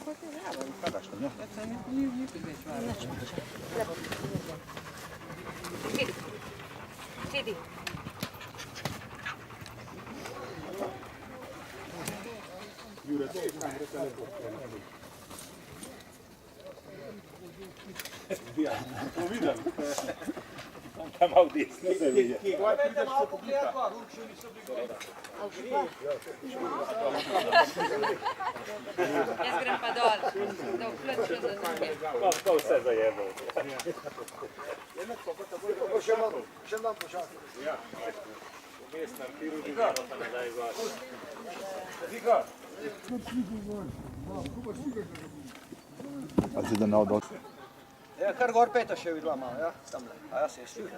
kot je zraven. Sedi. To vidim. Tam malo desno se vidi. Dajte malo pogledati, ruk še niso bili Jaz grem pa dol, da vključim za druge. Pa vse zajebal. Še nam počakaj. Ja. Vmes nam kirurgijo pa nazaj gor. Vika. Ali si da na odot? Ja, kar gor peto še videla malo, ja, tamle. A ja, se je sluha.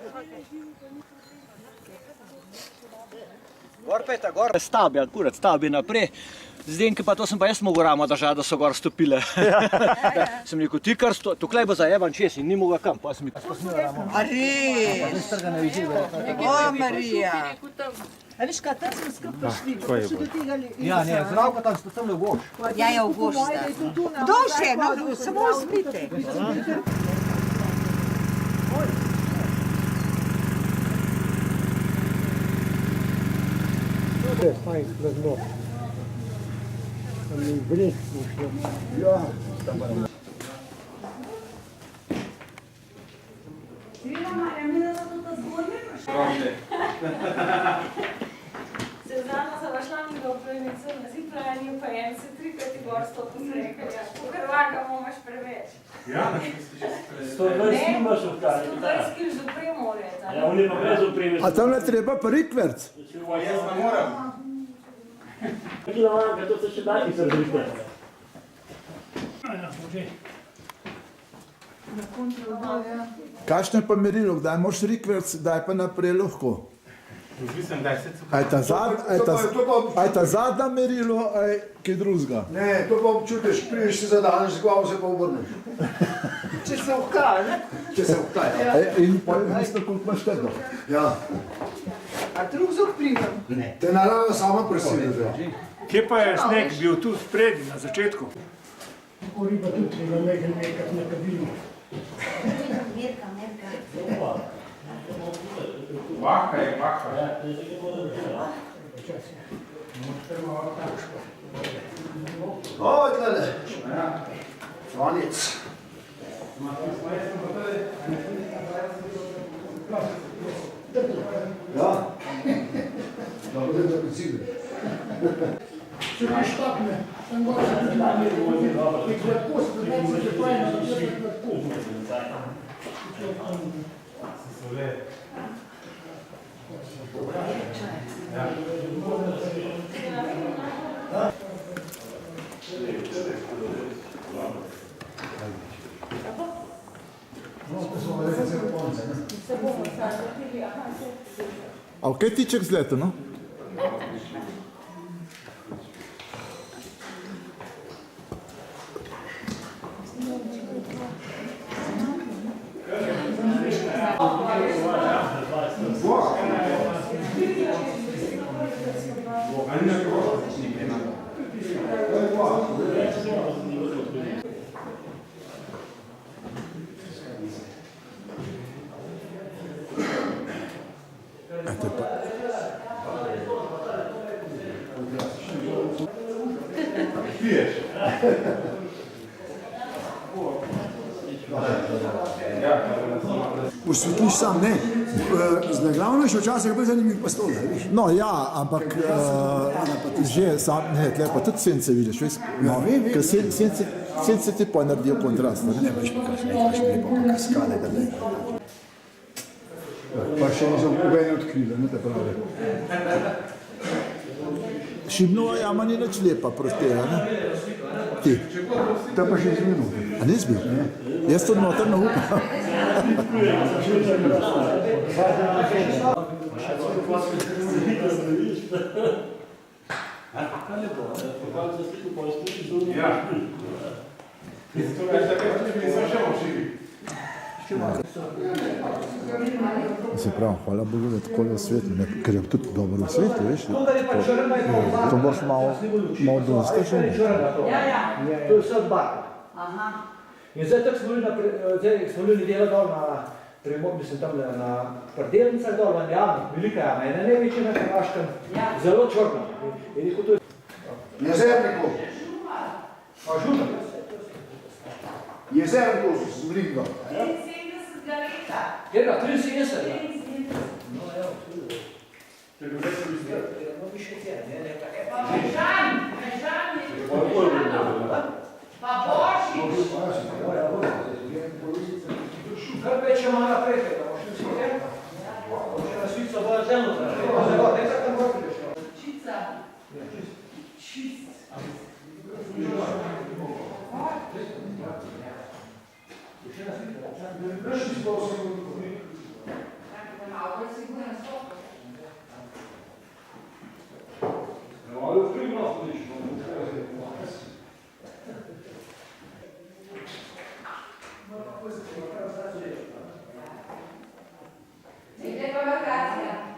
Gor peta, gor. Stavbi, kurac, stavbi naprej. Zdenke pa to sem pa jaz mogo ramo držati, da so gor stopile. Sem rekel, ti kar tuklej bo zajeban čez in ni mogo kam. Pa sem spasnila ramo. Ari! O, Marija! A viš kaj, tam smo skupaj šli. Ja, ne, zdravko tam ste tam v goš. Ja, je v goš zdaj. Dož je, no, samo zbite. Seznamo za vaš lani do upravnice, na ziplanju pa en se trikrat i gor stopno srekalja. Po Hrvakama imaš preveč. Ja? 120 imaš v kaj? 120 kil z upremo ureta. Ja, on je pa brez upreme. A tam ne treba pa rikverc? Jaz ne moram. Kilovanka, to se še dati se različne. Kakšno je pa merilo, kdaj moraš rikverc, kdaj pa naprej lahko? Mislim, da se A je ta zadnja merilo, a je kaj drugega? Ne, to pa občutiš, prideš si zadaneš z glavo, se pa obrneš. Če se vkaj, ne? Če se vkaj. In pa je isto, koliko imaš tega. Ja. A drug zog pridem. Te narava sama presili. Kje pa je sneg bil tu spredi, na začetku? Vaha je, vaha. O, tlele. Svanec. Ja. Dobro, da bi cilj. Če imaš takne, tam gor se ti da mir vodi, nek lepost, lepost, če pa je na začetek A v kaj tiček zleta, no? Osvetliš sam, ne. Z naglavno še včasih bolj zanimiv pa stol, viš. No ja, ampak že sam, ne, tle pa tudi sence vidiš, veš? No, ker sence ti pa naredijo kontrast, ne? Ne, veš pa kakšne lepo, pa kaskade, da ne. Pa še niso pobeni odkrili, ne te pravi. Šibnova jama ni nič lepa proti tega, ne? Ti. Ta pa še izmenil. A nisi bil? Jaz tudi noter na upam. Se pravi, hvala Bogu, da je tako v svetu, ne, ker je tudi dobro v svetu, veš. To boš malo dosti še. To je vse od baka. In zdaj tako smo bili delo dol na, mislim tam na predelnicah dol, na jami, velika jama, ena največja na Hrvaškem, zelo črna. In rekel, to je... Jezerniku. A žuna? Jezerniku z Mlingom. 73 leta. Kjer ga, 73? No, evo, Če bi več bi no, bi še tjera, ne, Pa Mežan je pa Božič. Kar peče malo naprej, da boš šli vsi tjera. Še na svico bojo zemljo tražili. Nekaj tam gor prideš. Čica. Idete pa lokacija.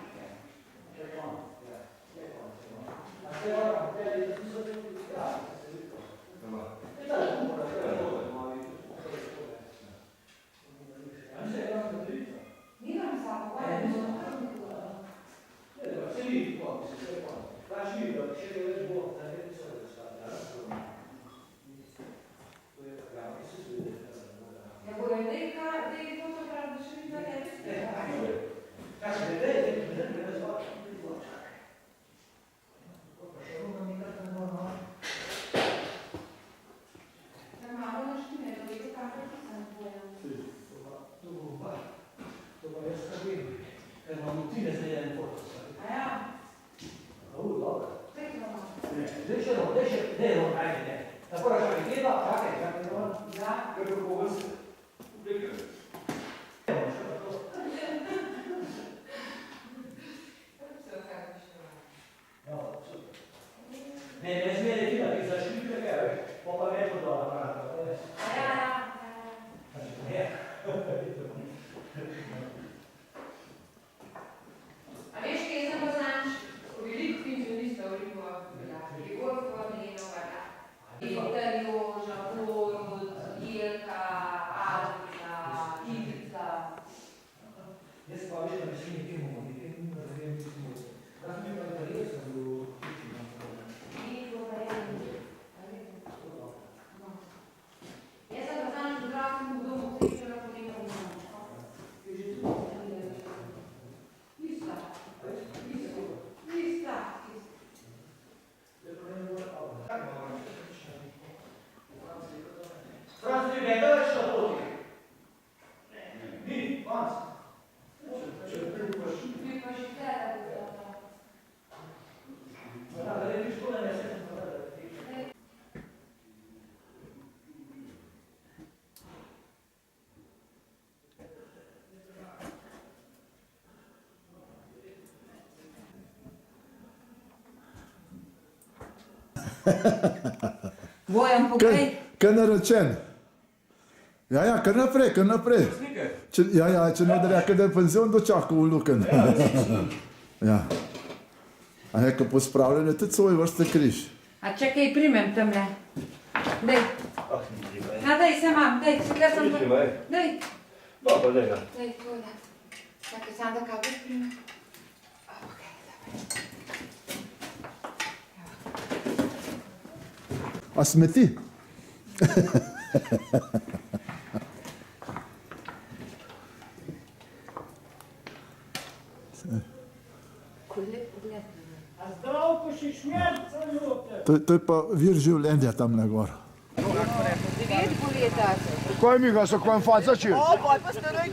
Bojan, pogledaj. Kaj naročen? Ja, kar naprej, kar naprej. Če ne da rekel, da je penzion dočakal v Luken. Ja. A je, ko pospravljene tudi svoj vrste križ. A čakaj, primem tamle. Dej. A dej se mam, dej, kaj sem to... Dej. Dobro, daj ga. Dej, tole. Čakaj, sam da kako primem. A smeti? To je pa vir življenja tam na gor. Kaj mi ga so kvam fat začel?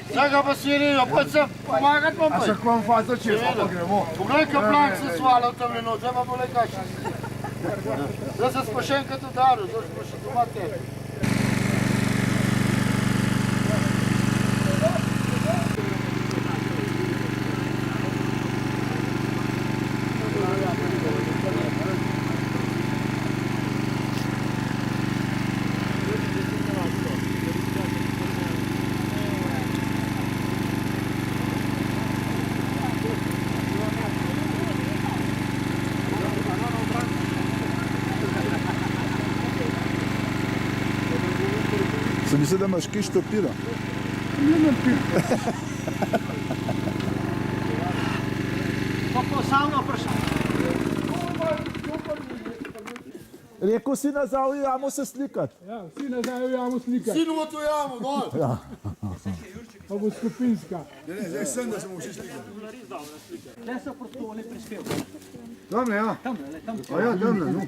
Zdaj ga pa si rejo, pa se pomagati vam A se kvam fat začel, pa gremo. Poglej, kaj plank se svalil tam eno, zdaj pa bolej kači. Zdaj se smo še enkrat udaril, zdaj smo še doma tebi. Mislim, da imaš kišto pira. Pa posavno vprašanje. Rekel si nazaj v jamo se slikati. Ja, vsi nazaj v jamo slikati. Sinu v to jamo, dol. Ja. Pa bo skupinska. Ne, zdaj sem, da smo vsi slikali. Ne so prostovoljni prispevki. Tamle, ja. Tamle, A ja, tamle, no.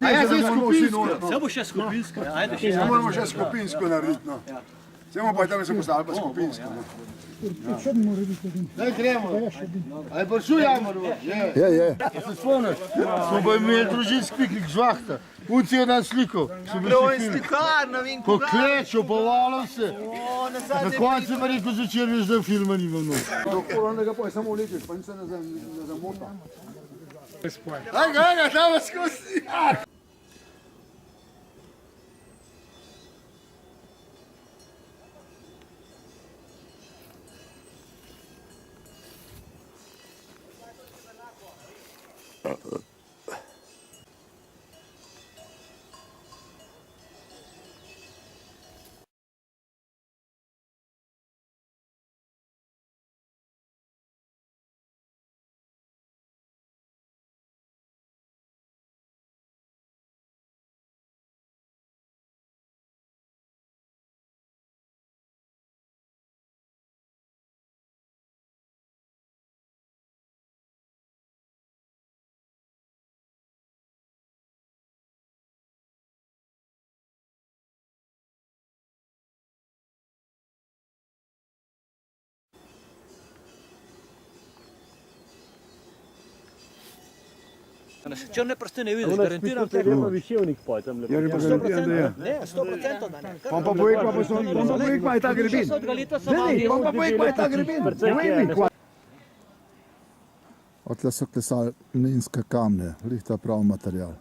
A ja, zdaj skupinska. Vse bo še skupinsko. Ajde, še. Zdaj moramo še skupinsko narediti, no. Zdaj bomo pa tam se postavili pa skupinsko, no. Čo bi mora biti? Daj gremo. Aj bo šel jamo, Je. se spomniš? Smo pa imeli družinski piknik žvahta. Unci je dan slikal. Slikar, ne vem, Po kleču, po valom se. Na koncu pa rekel začer, veš, da filma nimam, no. Da ga pa samo vlečeš, pa nič se ne zamota. Ajde, tam vas skozi. Črne prste ne vidiš, garantiram te. Lepa viševnik pa je tam lepo. Ja, pa garantiram, da je. Ne, 100% da ne. Pa projekt pa je ta grebin. Pa projekt pa je ta grebin. Odtle so klesali mlinske kamne, lih ta prav material.